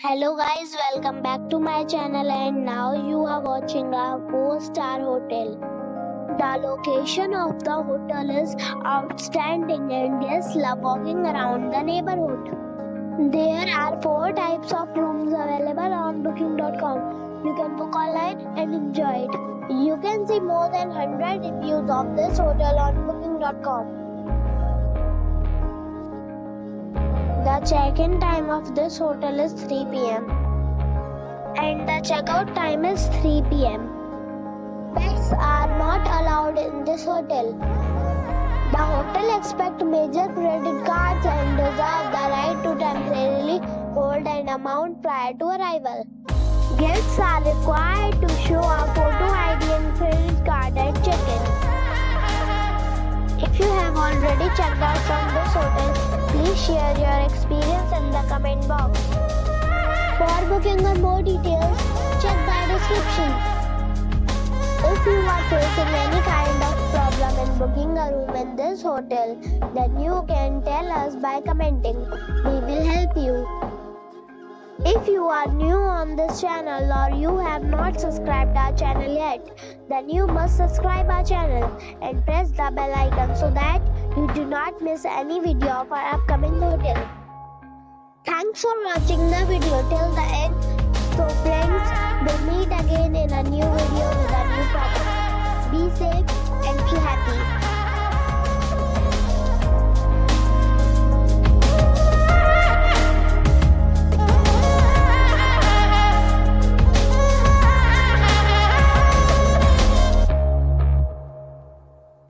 Hello guys, welcome back to my channel and now you are watching a 4-star hotel. The location of the hotel is outstanding and guests love walking around the neighborhood. There are 4 types of rooms available on booking.com. You can book online and enjoy it. You can see more than 100 reviews of this hotel on booking.com. The check-in time of this hotel is 3 p.m. and the check-out time is 3 p.m. Pets are not allowed in this hotel. The hotel accepts major credit cards and reserves the right to temporarily hold an amount prior to arrival. Guests are required to show a photo ID and credit card at check-in. If you have already checked out from this hotel, please share your experience in the comment box. For booking or more details, check the description. If you are facing any kind of problem in booking a room in this hotel, then you can tell us by commenting. We will help you. If you are new on this channel or you have not subscribed our channel yet, then you must subscribe our channel and press the bell icon so that you do not miss any video of our upcoming hotel. Thanks for watching the video till the end. So friends, we'll meet again in a new video with a new topic. Be safe and be happy.